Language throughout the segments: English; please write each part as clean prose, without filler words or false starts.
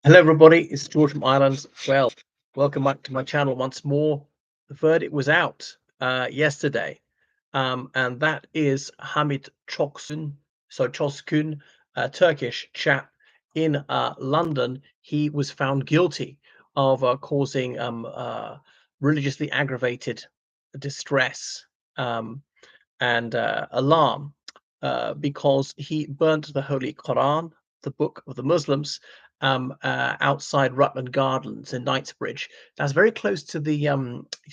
Hello, everybody. It's George from Ireland. Well, welcome back to my channel once more. The verdict was out yesterday, and that is Hamid Çoskun, a Turkish chap in London. He was found guilty of causing religiously aggravated distress um, and alarm because he burnt the Holy Koran, the book of the Muslims, outside Rutland Gardens in Knightsbridge. That's very close to the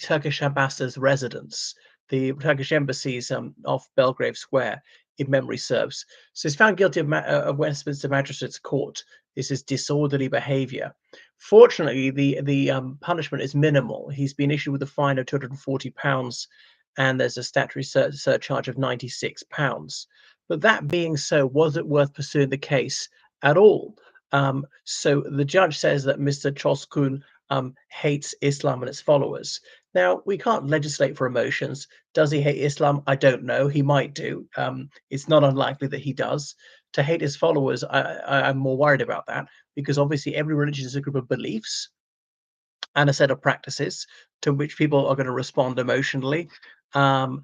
Turkish ambassador's residence, the Turkish embassy's off Belgrave Square, if memory serves. So he's found guilty of Westminster Magistrates Court. This is disorderly behaviour. Fortunately, the punishment is minimal. He's been issued with a fine of £240, and there's a statutory surcharge of £96. But that being so, was it worth pursuing the case at all? So the judge says that Mr. Çoskun hates Islam and its followers. Now, we can't legislate for emotions. Does he hate Islam? I don't know. He might do. It's not unlikely that he does. To hate his followers, I'm more worried about that, because obviously every religion is a group of beliefs and a set of practices to which people are going to respond emotionally. Goodness.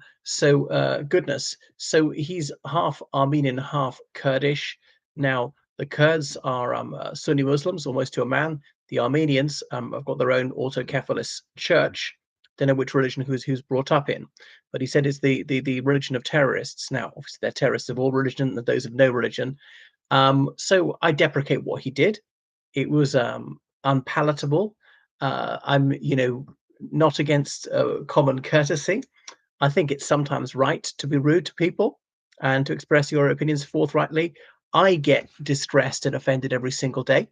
So he's half Armenian, half Kurdish. Now, the Kurds are Sunni Muslims, almost to a man. The Armenians have got their own autocephalous church. Don't know which religion who's brought up in, but he said it's the religion of terrorists. Now, obviously, they're terrorists of all religion and those of no religion. So I deprecate what he did. It was unpalatable. I'm, not against common courtesy. I think it's sometimes right to be rude to people and to express your opinions forthrightly. I get distressed and offended every single day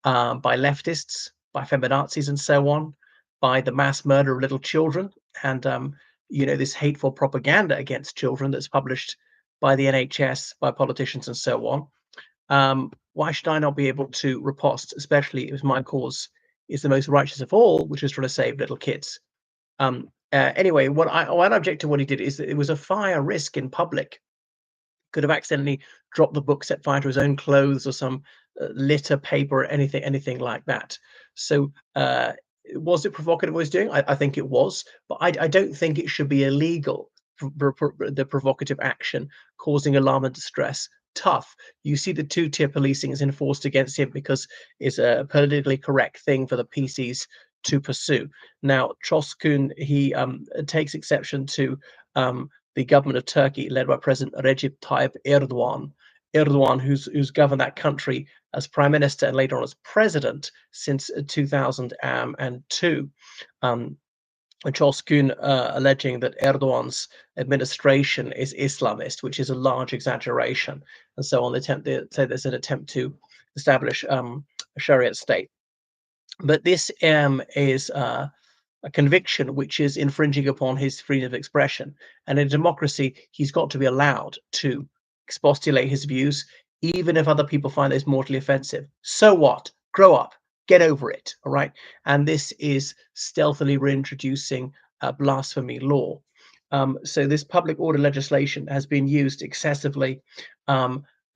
by leftists, by feminazis, and so on, by the mass murder of little children, and this hateful propaganda against children that's published by the NHS, by politicians, and so on. Why should I not be able to riposte, especially if my cause is the most righteous of all, which is trying to save little kids? Anyway, what I object to what he did is that it was a fire risk in public. Could have accidentally dropped the book, set fire to his own clothes or some litter, paper, or anything like that. So, was it provocative what he's doing? I think it was, but I don't think it should be illegal. The provocative action causing alarm and distress. Tough. You see, the two-tier policing is enforced against him because it's a politically correct thing for the PCs to pursue. Now, Çoskun, he takes exception to the government of Turkey, led by President Recep Tayyip Erdogan. Erdogan, who's governed that country as prime minister and later on as president since 2002. Çoskun alleging that Erdogan's administration is Islamist, which is a large exaggeration, and so on. They say there's an attempt to establish a Sharia state. But this is a conviction which is infringing upon his freedom of expression. And in a democracy, he's got to be allowed to expostulate his views, even if other people find this mortally offensive. So what? Grow up, get over it. All right. And this is stealthily reintroducing blasphemy law. So this public order legislation has been used excessively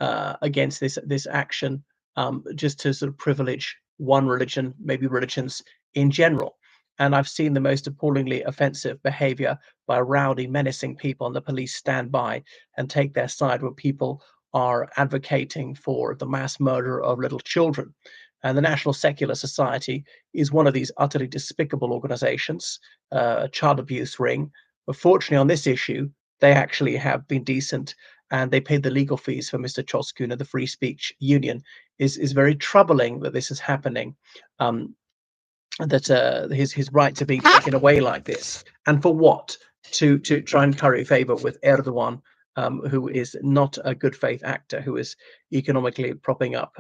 against this action, just to sort of privilege one religion, maybe religions in general. And I've seen the most appallingly offensive behavior by rowdy, menacing people, and the police stand by and take their side when people are advocating for the mass murder of little children. And the National Secular Society is one of these utterly despicable organizations, a child abuse ring. But fortunately, on this issue, they actually have been decent, and they paid the legal fees for Mr. Çoskun of the Free Speech Union. Is very troubling that this is happening. That his rights are being taken away like this, and for what? To try and curry favor with Erdogan, who is not a good faith actor, who is economically propping up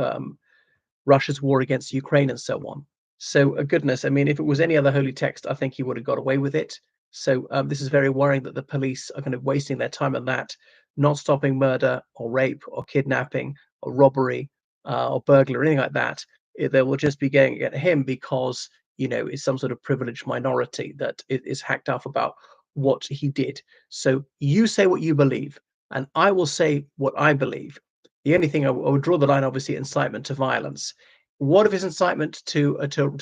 Russia's war against Ukraine and so on. So, goodness, I mean, if it was any other holy text, I think he would have got away with it. So this is very worrying that the police are kind of wasting their time on that, not stopping murder or rape or kidnapping or robbery or burglary or anything like that. They will just be going at him because it's some sort of privileged minority that is hacked off about what he did. So you say what you believe, and I will say what I believe. The only thing I would draw the line, obviously, incitement to violence. What if it's incitement to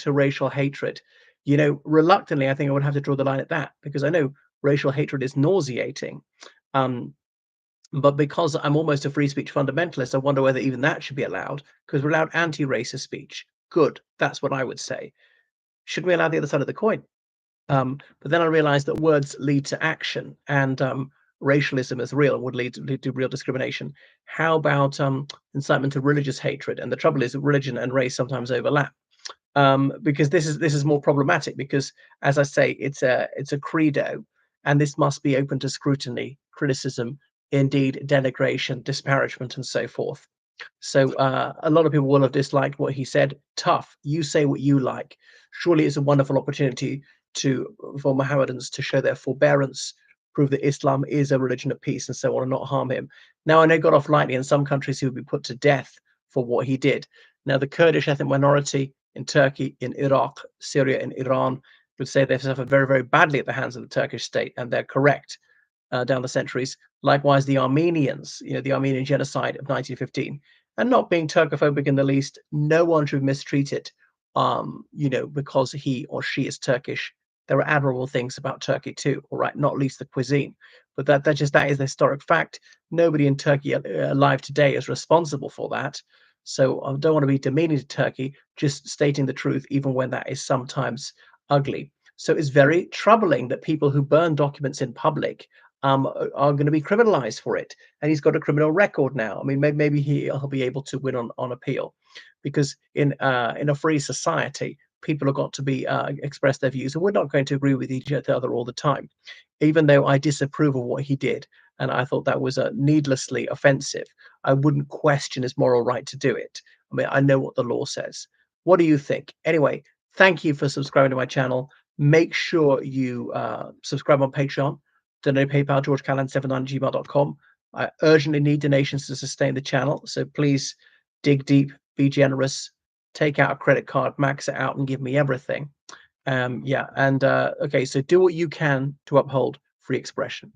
racial hatred? Reluctantly, I think I would have to draw the line at that because I know racial hatred is nauseating. Um, but because I'm almost a free speech fundamentalist, I wonder whether even that should be allowed because we're allowed anti-racist speech. Good, that's what I would say. Should we allow the other side of the coin? But then I realized that words lead to action, and racialism is real and would lead to real discrimination. How about incitement to religious hatred? And the trouble is that religion and race sometimes overlap. Because this is more problematic because, as I say, it's a credo, and this must be open to scrutiny, criticism, indeed denigration, disparagement, and so forth. So a lot of people will have disliked what he said. Tough. You say what you like. Surely it's a wonderful opportunity for Mohammedans to show their forbearance, prove that Islam is a religion of peace, and so on, and not harm him. Now I know got off lightly. In some countries, he would be put to death for what he did. Now the Kurdish ethnic minority in Turkey, in Iraq, Syria, and Iran would say they've suffered very, very badly at the hands of the Turkish state, and they're correct down the centuries. Likewise, the Armenians, the Armenian genocide of 1915, and not being Turkophobic in the least, no one should be mistreated, because he or she is Turkish. There are admirable things about Turkey too, all right, not least the cuisine. But that is a historic fact. Nobody in Turkey alive today is responsible for that. So I don't want to be demeaning to Turkey, just stating the truth, even when that is sometimes ugly. So it's very troubling that people who burn documents in public are going to be criminalized for it. And he's got a criminal record now. I mean, maybe he'll be able to win on appeal, because in a free society, people have got to be express their views, and we're not going to agree with each other all the time. Even though I disapprove of what he did, and I thought that was needlessly offensive, I wouldn't question his moral right to do it. I mean, I know what the law says. What do you think? Anyway, thank you for subscribing to my channel. Make sure you subscribe on Patreon. Donate PayPal, georgecallan79@gmail.com. I urgently need donations to sustain the channel, so please dig deep, be generous, take out a credit card, max it out, and give me everything. Yeah, and okay, so do what you can to uphold free expression.